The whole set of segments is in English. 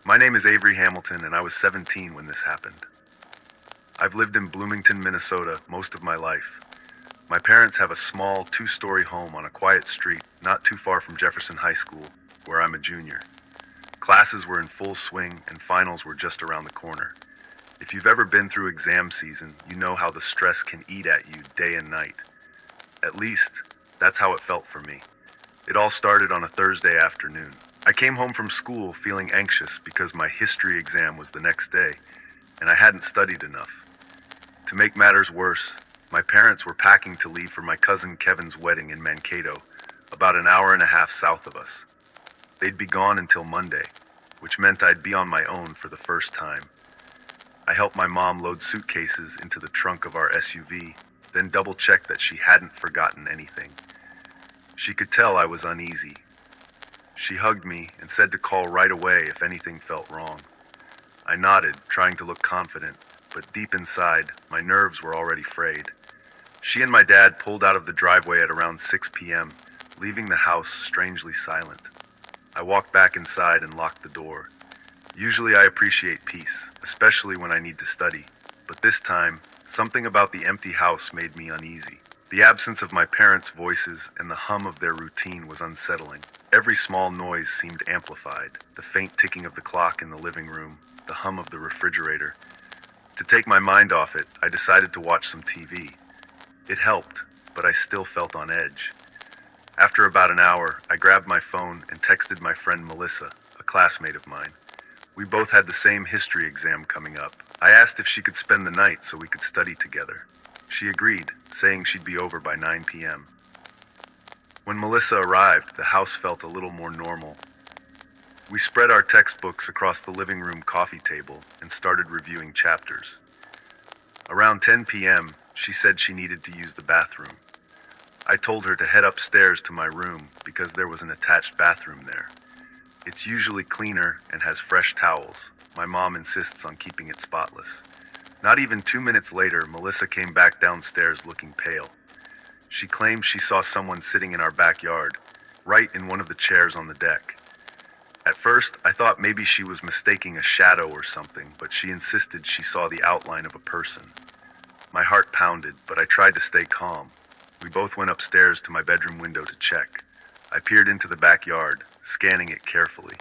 My name is Avery Hamilton, and I was 17 when this happened. I've lived in Bloomington, Minnesota most of my life. My parents have a small two-story home on a quiet street not too far from Jefferson High School, where I'm a junior. Classes were in full swing, and finals were just around the corner. If you've ever been through exam season, you know how the stress can eat at you day and night. At least, that's how it felt for me. It all started on a Thursday afternoon. I came home from school feeling anxious because my history exam was the next day, and I hadn't studied enough. To make matters worse, my parents were packing to leave for my cousin Kevin's wedding in Mankato, about an hour and a half south of us. They'd be gone until Monday, which meant I'd be on my own for the first time. I helped my mom load suitcases into the trunk of our SUV, then double-checked that she hadn't forgotten anything. She could tell I was uneasy. She hugged me and said to call right away if anything felt wrong. I nodded, trying to look confident, but deep inside, my nerves were already frayed. She and my dad pulled out of the driveway at around 6 p.m., leaving the house strangely silent. I walked back inside and locked the door. Usually I appreciate peace, especially when I need to study, but this time, something about the empty house made me uneasy. The absence of my parents' voices and the hum of their routine was unsettling. Every small noise seemed amplified, the faint ticking of the clock in the living room, the hum of the refrigerator. To take my mind off it, I decided to watch some TV. It helped, but I still felt on edge. After about an hour, I grabbed my phone and texted my friend Melissa, a classmate of mine. We both had the same history exam coming up. I asked if she could spend the night so we could study together. She agreed, saying she'd be over by 9 p.m. When Melissa arrived, the house felt a little more normal. We spread our textbooks across the living room coffee table and started reviewing chapters. Around 10 p.m., she said she needed to use the bathroom. I told her to head upstairs to my room because there was an attached bathroom there. It's usually cleaner and has fresh towels. My mom insists on keeping it spotless. Not even 2 minutes later, Melissa came back downstairs looking pale. She claimed she saw someone sitting in our backyard, right in one of the chairs on the deck. At first, I thought maybe she was mistaking a shadow or something, but she insisted she saw the outline of a person. My heart pounded, but I tried to stay calm. We both went upstairs to my bedroom window to check. I peered into the backyard, scanning it carefully.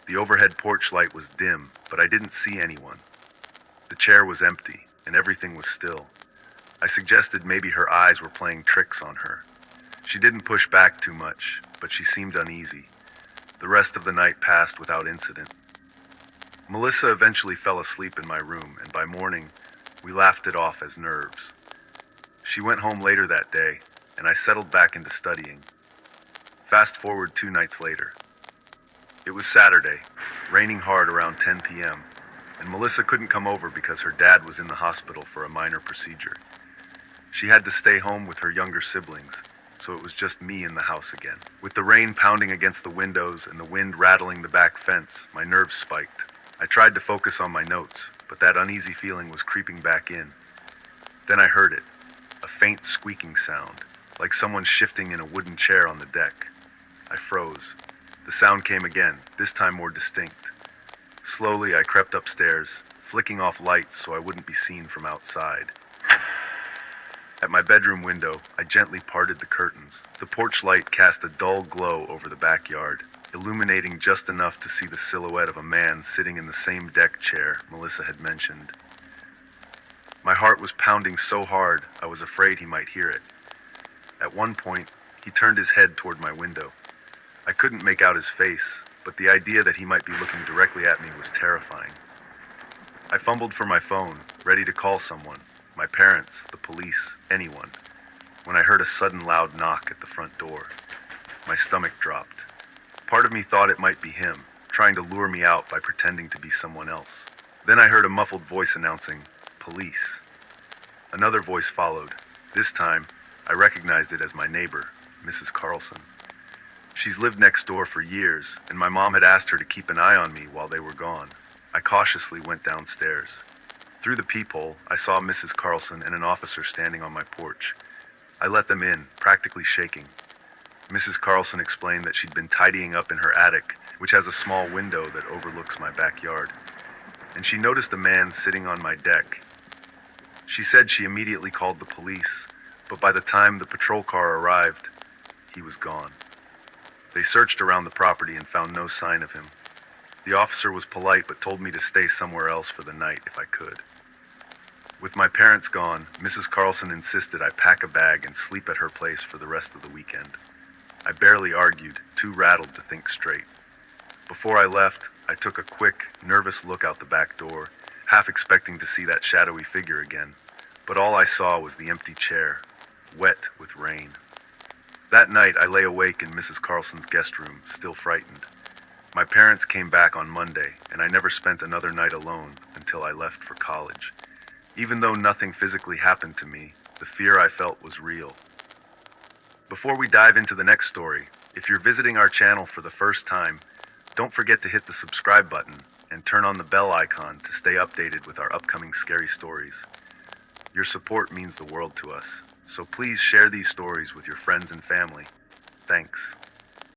The overhead porch light was dim, but I didn't see anyone. The chair was empty, and everything was still. I suggested maybe her eyes were playing tricks on her. She didn't push back too much, but she seemed uneasy. The rest of the night passed without incident. Melissa eventually fell asleep in my room, and by morning, we laughed it off as nerves. She went home later that day, and I settled back into studying. Fast forward 2 nights later. It was Saturday, raining hard around 10 p.m., and Melissa couldn't come over because her dad was in the hospital for a minor procedure. She had to stay home with her younger siblings, so it was just me in the house again. With the rain pounding against the windows and the wind rattling the back fence, my nerves spiked. I tried to focus on my notes, but that uneasy feeling was creeping back in. Then I heard it, a faint squeaking sound, like someone shifting in a wooden chair on the deck. I froze. The sound came again, this time more distinct. Slowly, I crept upstairs, flicking off lights so I wouldn't be seen from outside. At my bedroom window, I gently parted the curtains. The porch light cast a dull glow over the backyard, illuminating just enough to see the silhouette of a man sitting in the same deck chair Melissa had mentioned. My heart was pounding so hard, I was afraid he might hear it. At one point, he turned his head toward my window. I couldn't make out his face, but the idea that he might be looking directly at me was terrifying. I fumbled for my phone, ready to call someone, my parents, the police, anyone, when I heard a sudden loud knock at the front door. My stomach dropped. Part of me thought it might be him, trying to lure me out by pretending to be someone else. Then I heard a muffled voice announcing, "Police." Another voice followed. This time, I recognized it as my neighbor, Mrs. Carlson. She's lived next door for years, and my mom had asked her to keep an eye on me while they were gone. I cautiously went downstairs. Through the peephole, I saw Mrs. Carlson and an officer standing on my porch. I let them in, practically shaking. Mrs. Carlson explained that she'd been tidying up in her attic, which has a small window that overlooks my backyard, and she noticed a man sitting on my deck. She said she immediately called the police, but by the time the patrol car arrived, he was gone. They searched around the property and found no sign of him. The officer was polite but told me to stay somewhere else for the night if I could. With my parents gone, Mrs. Carlson insisted I pack a bag and sleep at her place for the rest of the weekend. I barely argued, too rattled to think straight. Before I left, I took a quick, nervous look out the back door, half expecting to see that shadowy figure again, but all I saw was the empty chair, wet with rain. That night, I lay awake in Mrs. Carlson's guest room, still frightened. My parents came back on Monday, and I never spent another night alone until I left for college. Even though nothing physically happened to me, the fear I felt was real. Before we dive into the next story, if you're visiting our channel for the first time, don't forget to hit the subscribe button and turn on the bell icon to stay updated with our upcoming scary stories. Your support means the world to us, so please share these stories with your friends and family. Thanks.